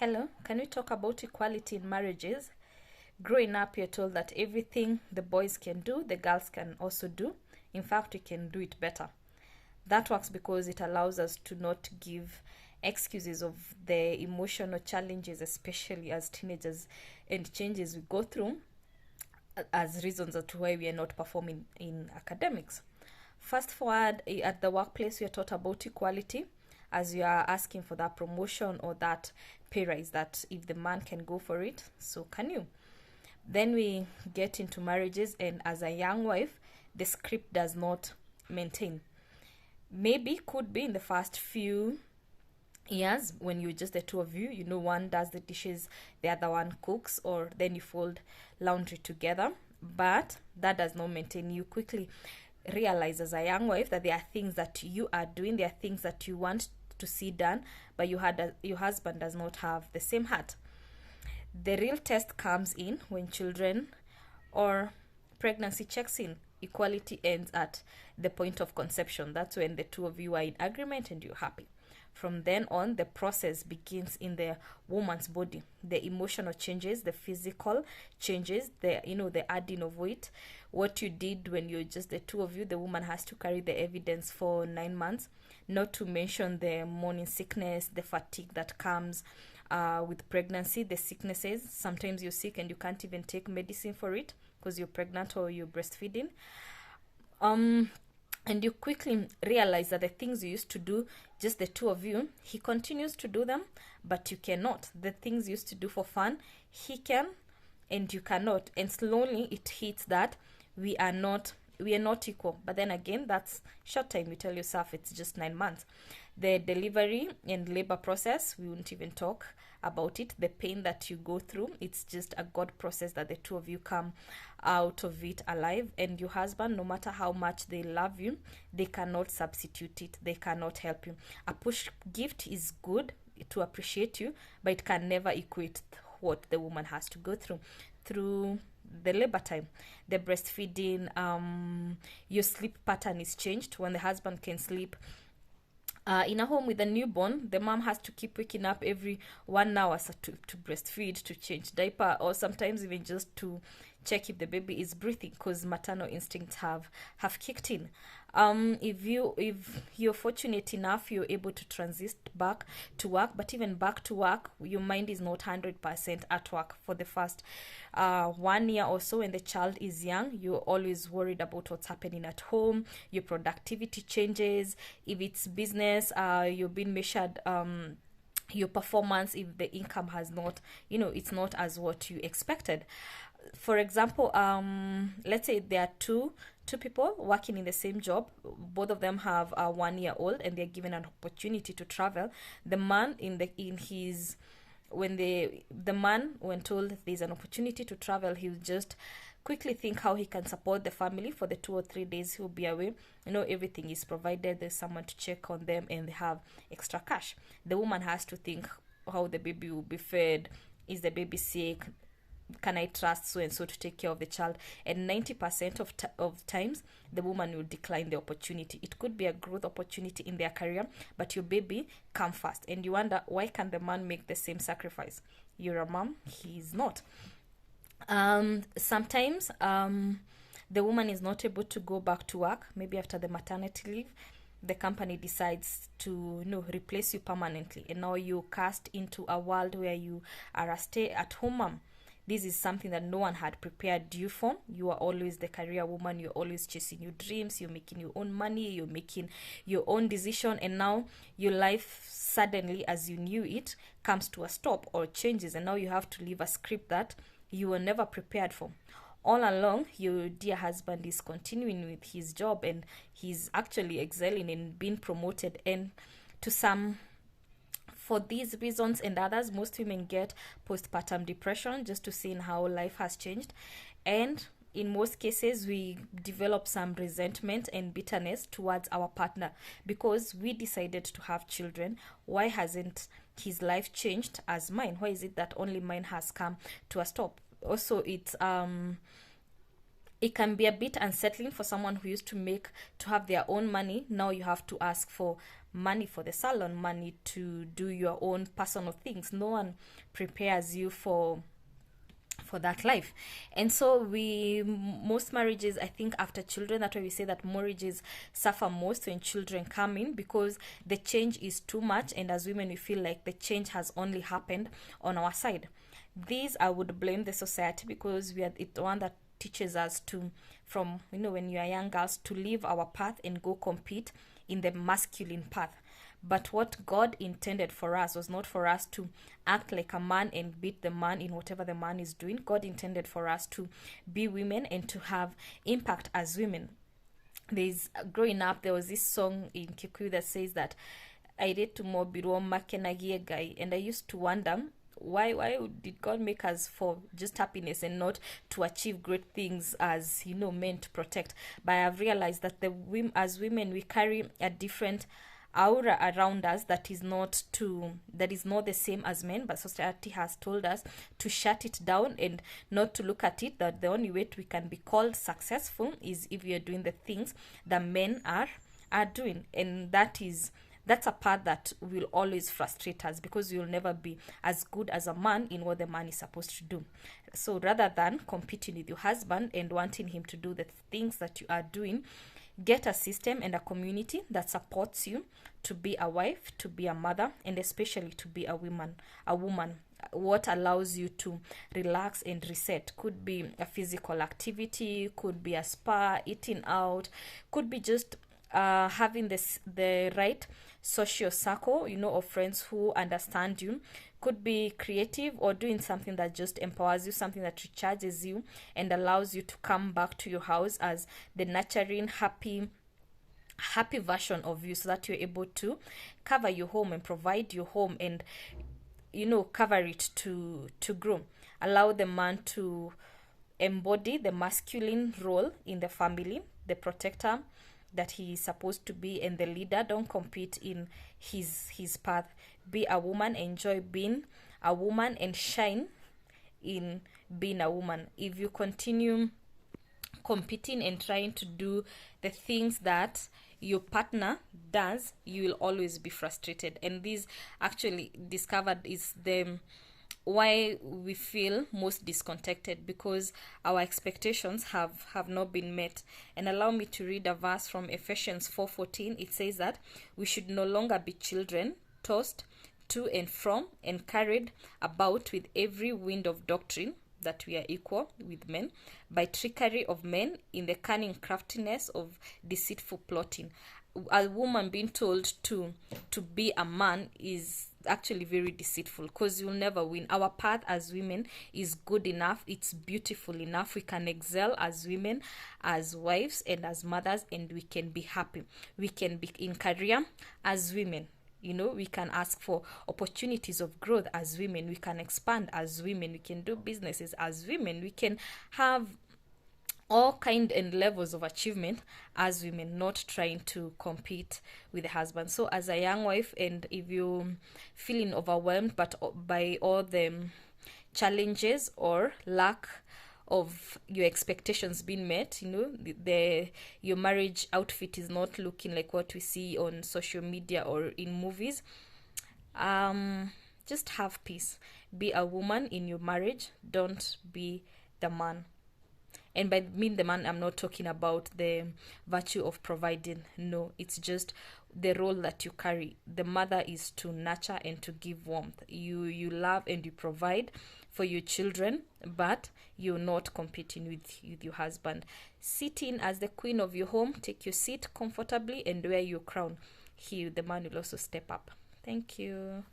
Hello, can we talk about equality in marriages? Growing up, you're told that everything the boys can do, the girls can also do. In fact, we can do it better. That works because it allows us to not give excuses of the emotional challenges, especially as teenagers, and changes we go through as reasons as to why we are not performing in academics. Fast forward, at the workplace, we are taught about equality as you are asking for that promotion or that pay rise, that if the man can go for it, so can you. Then we get into marriages, and as a young wife, the script does not maintain. Maybe could be in the first few years when you're just the two of you, one does the dishes, the other one cooks, or then you fold laundry together, but that does not maintain. You quickly realize as a young wife that there are things that you are doing, there are things that you want to see done, but your husband does not have the same heart. The real test comes in when children or pregnancy checks in. Equality ends at the point of conception. That's when the two of you are in agreement and you're happy. From then on, the process begins in the woman's body. The emotional changes, the physical changes, the adding of weight. What you did when you're just the two of you, the woman has to carry the evidence for 9 months. Not to mention the morning sickness, the fatigue that comes with pregnancy, the sicknesses. Sometimes you're sick and you can't even take medicine for it because you're pregnant or you're breastfeeding. And you quickly realize that the things you used to do, just the two of you, he continues to do them, but you cannot. The things you used to do for fun, he can, and you cannot. And slowly it hits that we are not equal. But then again, that's short time. You tell yourself it's just 9 months. The delivery and labor process, we won't even talk about it. The pain that you go through, it's just a God process that the two of you come out of it alive. And your husband, no matter how much they love you, they cannot substitute it. They cannot help you. A push gift is good to appreciate you, but it can never equate what the woman has to go through the labor time, the breastfeeding. Your sleep pattern is changed. When the husband can sleep in a home with a newborn, the mom has to keep waking up every 1 hour to breastfeed, to change diaper, or sometimes even just to check if the baby is breathing, because maternal instincts have kicked in. If you're fortunate enough, you're able to transit back to work, but even back to work, your mind is not 100% at work for the first 1 year or so. When the child is young, you're always worried about what's happening at home. Your productivity changes. If it's business, you're being measured your performance if the income has not, it's not as what you expected. For example, let's say there are two people working in the same job. Both of them have a 1 year old, and they're given an opportunity to travel. The man when told there's an opportunity to travel, he'll just quickly think how he can support the family for the 2 or 3 days he'll be away. Everything is provided. There's someone to check on them, and they have extra cash. The woman has to think how the baby will be fed. Is the baby sick? Can I trust so and so to take care of the child? And 90% of times, the woman will decline the opportunity. It could be a growth opportunity in their career, but your baby come first. And you wonder, why can the man make the same sacrifice? You're a mom, he's not. Sometimes the woman is not able to go back to work. Maybe after the maternity leave, the company decides to replace you permanently, and now you're cast into a world where you are a stay-at-home mom. This is something that no one had prepared you for. You are always the career woman. You're always chasing your dreams. You're making your own money. You're making your own decision. And now your life suddenly, as you knew it, comes to a stop or changes. And now you have to live a script that you were never prepared for. All along, your dear husband is continuing with his job, and he's actually excelling and being promoted. And for these reasons and others, most women get postpartum depression, just to seeing how life has changed. And in most cases, we develop some resentment and bitterness towards our partner because we decided to have children. Why hasn't his life changed as mine? Why is it that only mine has come to a stop? Also, it's it can be a bit unsettling for someone who used to have their own money. Now you have to ask for money for the salon, money to do your own personal things. No one prepares you for that life. And so most marriages, I think, after children, that's why we say that marriages suffer most when children come in, because the change is too much, and as women we feel like the change has only happened on our side. These, I would blame the society, because we are the one that teaches us to, from when you are young girls, to leave our path and go compete in the masculine path. But what God intended for us was not for us to act like a man and beat the man in whatever the man is doing. God intended for us to be women and to have impact as women. Growing up, there was this song in Kikuyu that says that I read to more biro makenagie guy, and I used to wonder why did God make us for just happiness and not to achieve great things as men to protect. But I have realized that as women we carry a different aura around us that is not the same as men, but society has told us to shut it down and not to look at it, that the only way we can be called successful is if we are doing the things that men are doing. And that's a part that will always frustrate us, because you'll never be as good as a man in what the man is supposed to do. So rather than competing with your husband and wanting him to do the things that you are doing, get a system and a community that supports you to be a wife, to be a mother, and especially to be a woman. What allows you to relax and reset could be a physical activity, could be a spa, eating out, could be just having the right social circle, of friends who understand you. Could be creative, or doing something that just empowers you, something that recharges you and allows you to come back to your house as the nurturing, happy version of you, so that you're able to cover your home and provide your home and cover it to grow. Allow the man to embody the masculine role in the family, the protector that he is supposed to be, and the leader. Don't compete in his path. Be a woman, enjoy being a woman, and shine in being a woman. If you continue competing and trying to do the things that your partner does, you will always be frustrated. And this actually discovered is why we feel most discontented, because our expectations have not been met. And allow me to read a verse from Ephesians 4:14. It says that we should no longer be children, tossed to and from and carried about with every wind of doctrine, that we are equal with men, by trickery of men, in the cunning craftiness of deceitful plotting. A woman being told to be a man is actually very deceitful, because you'll never win. Our path as women is good enough, it's beautiful enough. We can excel as women, as wives and as mothers, and we can be happy. We can be in career as women. We can ask for opportunities of growth as women. We can expand as women. We can do businesses as women. We can have all kind and levels of achievement as women, not trying to compete with the husband. So as a young wife, and if you're feeling overwhelmed by all the challenges or lack of your expectations being met, your marriage outfit is not looking like what we see on social media or in movies, just have peace. Be a woman in your marriage. Don't be the man. And by being the man, I'm not talking about the virtue of providing. No, it's just the role that you carry. The mother is to nurture and to give warmth. You love and you provide for your children, but you're not competing with your husband. Sit in as the queen of your home. Take your seat comfortably and wear your crown. He, the man, will also step up. Thank you.